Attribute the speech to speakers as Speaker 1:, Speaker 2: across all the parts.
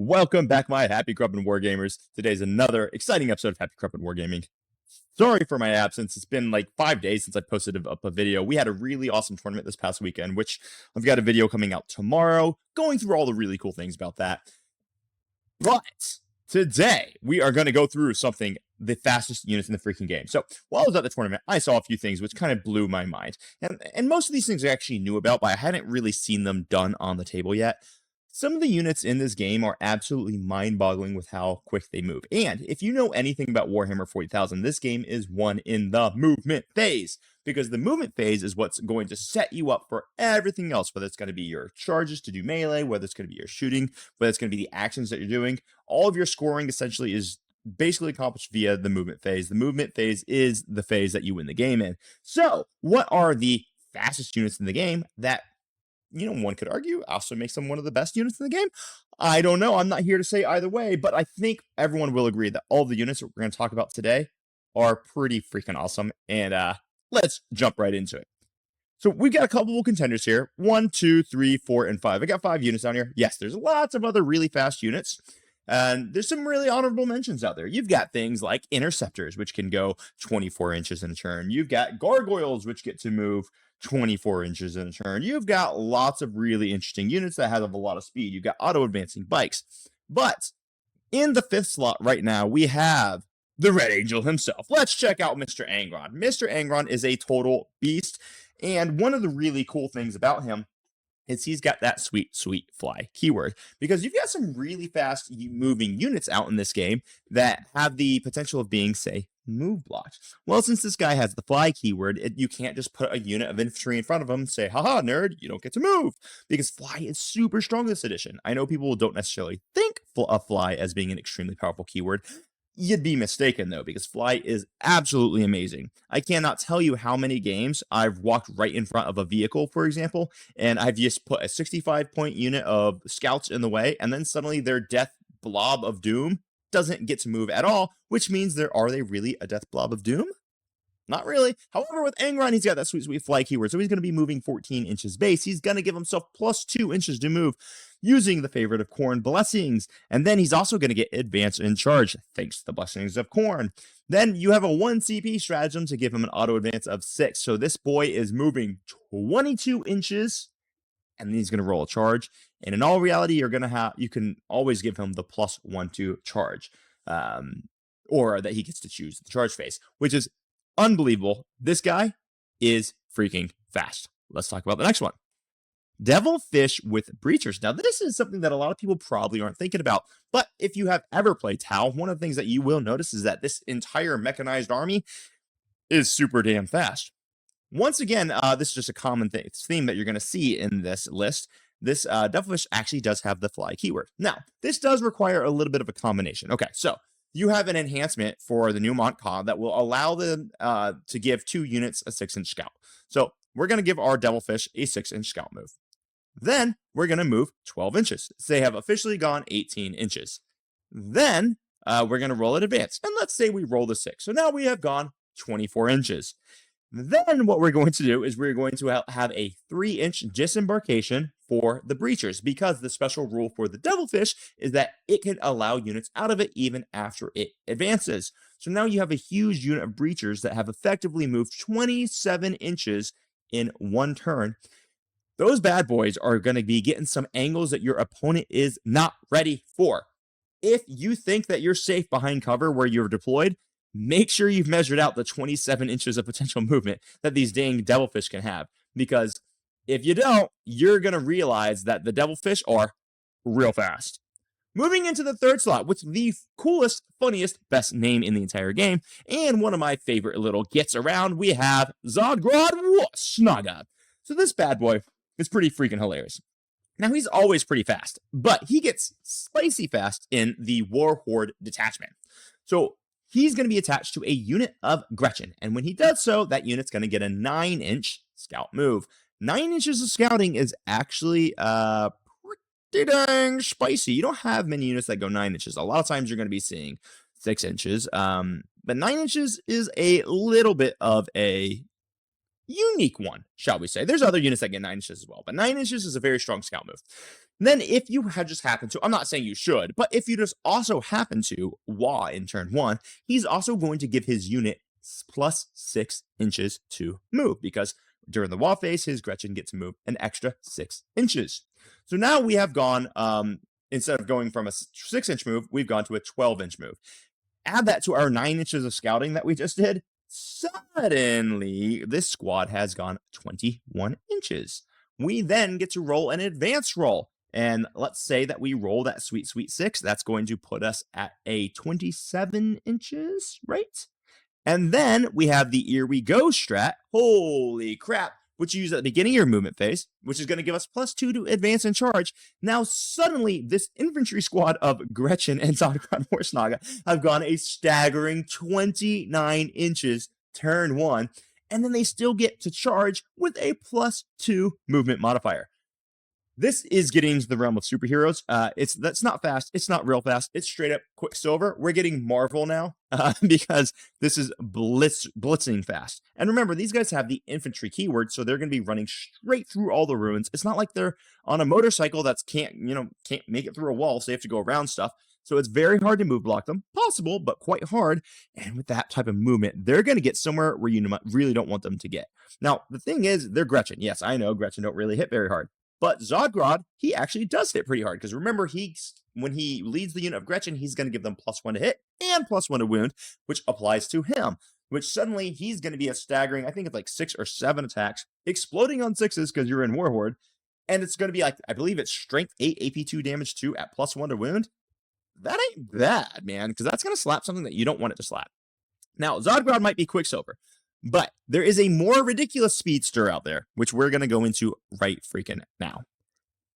Speaker 1: Welcome back, my Happy Crumpin' Wargamers. Today's another exciting episode of Happy Crumpin' Wargaming. Sorry for my absence. It's been like 5 days since I posted up a video. We had a really awesome tournament this past weekend, which I've got a video coming out tomorrow, going through all the really cool things about that. But today, we are going to go through the fastest units in the freaking game. So, while I was at the tournament, I saw a few things which kind of blew my mind. And most of these things I actually knew about, but I hadn't really seen them done on the table yet. Some of the units in this game are absolutely mind-boggling with how quick they move. And if you know anything about Warhammer 40,000, this game is won in the movement phase. Because the movement phase is what's going to set you up for everything else, whether it's going to be your charges to do melee, whether it's going to be your shooting, whether it's going to be the actions that you're doing. All of your scoring essentially is basically accomplished via the movement phase. The movement phase is the phase that you win the game in. So, what are the fastest units in the game that, one could argue also makes them one of the best units in the game? I don't know. I'm not here to say either way, but I think everyone will agree that all the units that we're going to talk about today are pretty freaking awesome. And let's jump right into it. So we've got a couple of contenders here. 1, 2, 3, 4, and 5. I got 5 units down here. Yes, there's lots of other really fast units. And there's some really honorable mentions out there. You've got things like Interceptors, which can go 24 inches in a turn. You've got Gargoyles, which get to move 24 inches in a turn. You've got lots of really interesting units that have a lot of speed. You've got auto-advancing bikes. But in the 5th slot right now, we have the Red Angel himself. Let's check out Mr. Angron. Mr. Angron is a total beast. And one of the really cool things about him is he's got that sweet, sweet fly keyword. Because you've got some really fast moving units out in this game that have the potential of being, say, move blocked. Well, since this guy has the fly keyword, you can't just put a unit of infantry in front of him and say, haha, nerd, you don't get to move. Because fly is super strong this edition. I know people don't necessarily think of fly as being an extremely powerful keyword. You'd be mistaken, though, because fly is absolutely amazing. I cannot tell you how many games I've walked right in front of a vehicle, for example, and I've just put a 65-point unit of scouts in the way, and then suddenly their death blob of doom doesn't get to move at all, which means are they really a death blob of doom? Not really. However, with Angron, he's got that sweet, sweet fly keyword, so he's going to be moving 14 inches base. He's going to give himself plus 2 inches to move using the favorite of Khorne blessings. And then he's also going to get advance in charge, thanks to the blessings of Khorne. Then you have a 1 CP stratagem to give him an auto advance of 6. So this boy is moving 22 inches, and then he's going to roll a charge. And in all reality, you can always give him the plus 1/2 charge, or that he gets to choose the charge phase, which is unbelievable. This guy is freaking fast. Let's talk about the next one. Devilfish with Breachers. Now, this is something that a lot of people probably aren't thinking about, but if you have ever played Tau, one of the things that you will notice is that this entire mechanized army is super damn fast. Once again, this is just a common theme that you're going to see in this list. This Devilfish actually does have the fly keyword. Now, this does require a little bit of a combination. Okay, so you have an enhancement for the new Montcalm that will allow them to give 2 units a 6-inch scout. So we're going to give our Devilfish a 6-inch scout move. Then we're going to move 12 inches. So they have officially gone 18 inches. Then we're going to roll an advance. And let's say we roll the 6. So now we have gone 24 inches. Then what we're going to do is we're going to have a 3-inch disembarkation for the Breachers, because the special rule for the Devilfish is that it can allow units out of it even after it advances. So now you have a huge unit of Breachers that have effectively moved 27 inches in 1 turn. Those bad boys are going to be getting some angles that your opponent is not ready for. If you think that you're safe behind cover where you're deployed, make sure you've measured out the 27 inches of potential movement that these dang Devilfish can have. Because if you don't, you're going to realize that the Devilfish are real fast. Moving into the 3rd slot with the coolest, funniest, best name in the entire game, and one of my favorite little gets around, we have Zodgrod Wortsnagga. So this bad boy is pretty freaking hilarious. Now, he's always pretty fast, but he gets spicy fast in the War Horde detachment. So he's going to be attached to a unit of Gretchen, and when he does so, that unit's going to get a 9-inch scout move. 9 inches of scouting is actually pretty dang spicy. You don't have many units that go 9 inches. A lot of times you're going to be seeing 6 inches, but 9 inches is a little bit of a unique one, shall we say. There's other units that get 9 inches as well, but 9 inches is a very strong scout move. Then if you had just happened to, I'm not saying you should, but if you just also happen to Wah in turn 1, he's also going to give his unit plus 6 inches to move, because during the Wah phase, his Gretchen gets to move an extra 6 inches. So now we have gone, instead of going from a 6-inch move, we've gone to a 12-inch move. Add that to our 9 inches of scouting that we just did. Suddenly, this squad has gone 21 inches. We then get to roll an advanced roll. And let's say that we roll that sweet, sweet 6. That's going to put us at a 27 inches, right? And then we have the Here We Go strat. Holy crap. Which you use at the beginning of your movement phase, which is going to give us +2 to advance and charge. Now, suddenly, this infantry squad of Gretchen and Zodgrod Wortsnagga have gone a staggering 29 inches turn 1, and then they still get to charge with a +2 movement modifier. This is getting into the realm of superheroes. That's not fast. It's not real fast. It's straight up Quicksilver. We're getting Marvel now because this is blitzing fast. And remember, these guys have the infantry keyword, so they're going to be running straight through all the ruins. It's not like they're on a motorcycle that can't make it through a wall, so they have to go around stuff. So it's very hard to move block them. Possible, but quite hard. And with that type of movement, they're going to get somewhere where you really don't want them to get. Now, the thing is, they're Gretchen. Yes, I know Gretchen don't really hit very hard. But Zodgrod, he actually does hit pretty hard, because remember, when he leads the unit of Gretchen, he's going to give them +1 to hit and +1 to wound, which applies to him, which suddenly he's going to be a staggering, I think it's like 6 or 7 attacks, exploding on 6s because you're in Warhorde, and it's going to be like, I believe it's strength 8 AP2 damage 2 at +1 to wound. That ain't bad, man, because that's going to slap something that you don't want it to slap. Now, Zodgrod might be Quicksilver, but there is a more ridiculous speedster out there, which we're going to go into right freaking now.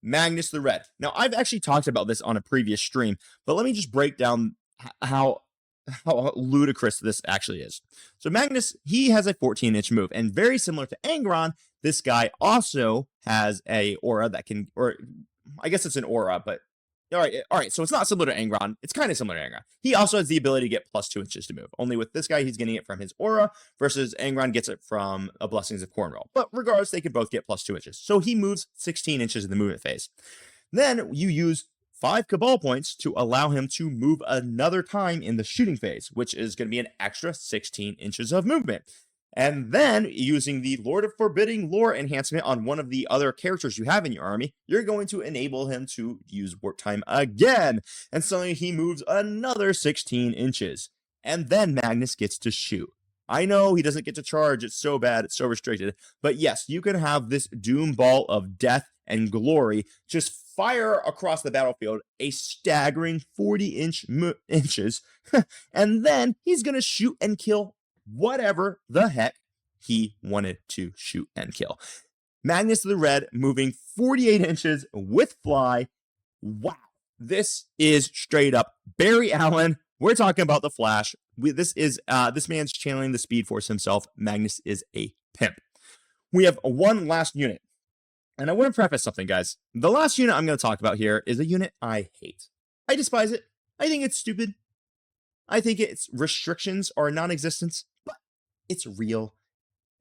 Speaker 1: Magnus the Red. Now, I've actually talked about this on a previous stream, but let me just break down how ludicrous this actually is. So Magnus, he has a 14-inch move, and very similar to Angron, this guy also has a aura that can, or I guess it's an aura, but all right. So it's not similar to Angron. It's kind of similar to Angron. He also has the ability to get +2 inches to move. Only with this guy, he's getting it from his aura, versus Angron gets it from a Blessings of Cornroll. But regardless, they can both get +2 inches. So he moves 16 inches in the movement phase. Then you use 5 Cabal points to allow him to move another time in the shooting phase, which is going to be an extra 16 inches of movement. And then, using the Lord of Forbidding Lore enhancement on one of the other characters you have in your army, you're going to enable him to use warp time again. And suddenly he moves another 16 inches. And then Magnus gets to shoot. I know he doesn't get to charge. It's so bad. It's so restricted. But yes, you can have this doom ball of death and glory just fire across the battlefield a staggering 40 inches. And then he's going to shoot and kill whatever the heck he wanted to shoot and kill. Magnus the Red moving 48 inches with fly. Wow. This is straight up Barry Allen. We're talking about the Flash. This man's channeling the Speed Force himself. Magnus is a pimp. We have one last unit. And I want to preface something, guys. The last unit I'm going to talk about here is a unit I hate. I despise it. I think it's stupid. I think its restrictions are non-existent, but it's real,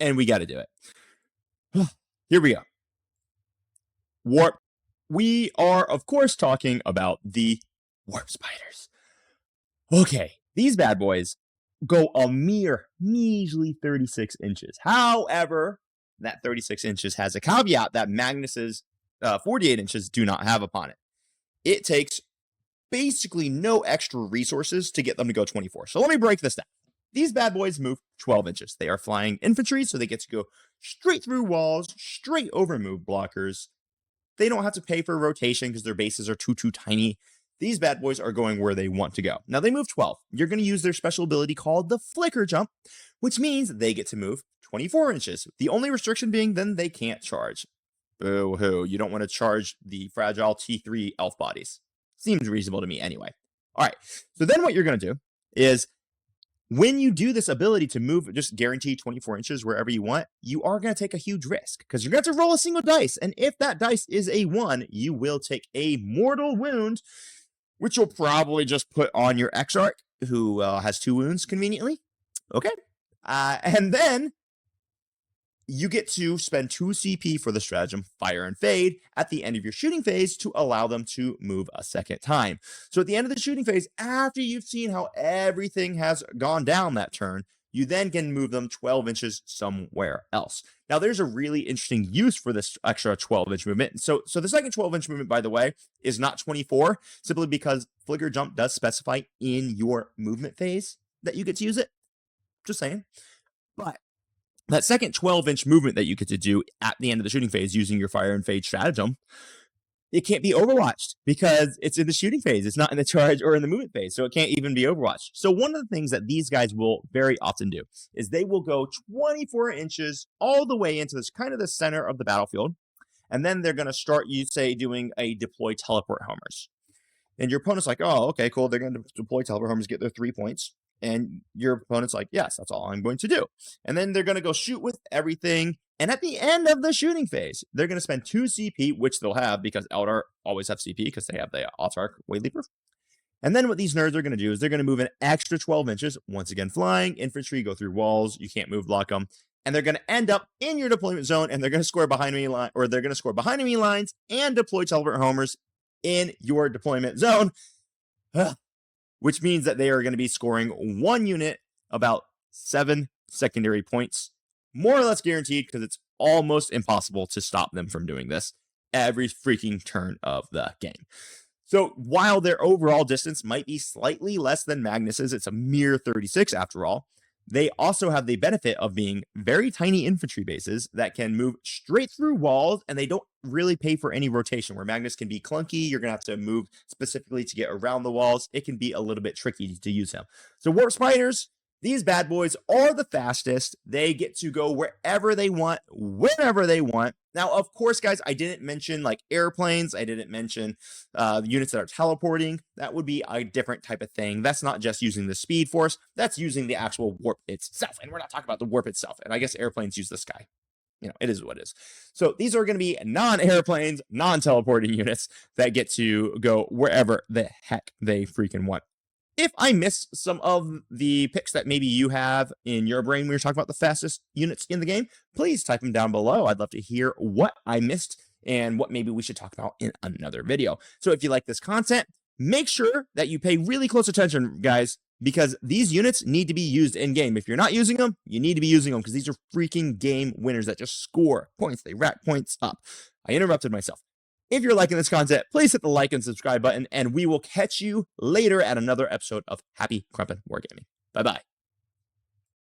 Speaker 1: and we got to do it. Here we go. Warp. We are, of course, talking about the Warp Spiders. Okay, these bad boys go a mere measly 36 inches. However, that 36 inches has a caveat that Magnus's 48 inches do not have upon it. It takes basically no extra resources to get them to go 24. So let me break this down. These bad boys move 12 inches. They are flying infantry, so they get to go straight through walls, straight over move blockers. They don't have to pay for rotation because their bases are too tiny. These bad boys are going where they want to go. Now they move 12. You're going to use their special ability called the Flicker Jump, which means they get to move 24 inches. The only restriction being then they can't charge. Boo-hoo. You don't want to charge the fragile T3 elf bodies. Seems reasonable to me anyway. All right, so then what you're going to do is when you do this ability to move just guaranteed 24 inches wherever you want, you are going to take a huge risk because you're going to have to roll a single dice. And if that dice is a 1, you will take a mortal wound, which you'll probably just put on your Exarch, who has 2 wounds conveniently. Okay. And then you get to spend 2 CP for the stratagem Fire and Fade at the end of your shooting phase to allow them to move a second time. So at the end of the shooting phase, after you've seen how everything has gone down that turn, you then can move them 12 inches somewhere else. Now, there's a really interesting use for this extra 12-inch movement. So the second 12-inch movement, by the way, is not 24, simply because Flicker Jump does specify in your movement phase that you get to use it. Just saying. But that second 12-inch movement that you get to do at the end of the shooting phase using your Fire and Fade stratagem, it can't be overwatched because it's in the shooting phase. It's not in the charge or in the movement phase, so it can't even be overwatched. So one of the things that these guys will very often do is they will go 24 inches all the way into this kind of the center of the battlefield, and then they're going to start, you say, doing a deploy teleport homers. And your opponent's like, oh, okay, cool. They're going to deploy teleport homers, get their 3 points. And your opponent's like, yes, that's all I'm going to do. And then they're going to go shoot with everything. And at the end of the shooting phase, they're going to spend 2 CP, which they'll have because Eldar always have CP because they have the Autarch Wade Leaper. And then what these nerds are going to do is they're going to move an extra 12 inches. Once again, flying, infantry, go through walls. You can't move block them. And they're going to end up in your deployment zone, and they're going to score behind enemy line, or they're going to score behind enemy lines and deploy teleport homers in your deployment zone. Which means that they are going to be scoring 1 unit about 7 secondary points, more or less guaranteed, because it's almost impossible to stop them from doing this every freaking turn of the game. So while their overall distance might be slightly less than Magnus's, it's a mere 36 after all, they also have the benefit of being very tiny infantry bases that can move straight through walls, and they don't really pay for any rotation, where Magnus can be clunky. You're going to have to move specifically to get around the walls. It can be a little bit tricky to use him. So Warp Spiders, these bad boys are the fastest. They get to go wherever they want, whenever they want. Now, of course, guys, I didn't mention like airplanes. I didn't mention units that are teleporting. That would be a different type of thing. That's not just using the speed force. That's using the actual warp itself. And we're not talking about the warp itself. And I guess airplanes use the sky. You know, it is what it is. So these are going to be non-airplanes, non-teleporting units that get to go wherever the heck they freaking want. If I missed some of the picks that maybe you have in your brain when you're talking about the fastest units in the game, please type them down below. I'd love to hear what I missed and what maybe we should talk about in another video. So if you like this content, make sure that you pay really close attention, guys, because these units need to be used in game. If you're not using them, you need to be using them because these are freaking game winners that just score points. They rack points up. I interrupted myself. If you're liking this content, please hit the like and subscribe button, and we will catch you later at another episode of Happy Crumpin' Wargaming. Bye-bye.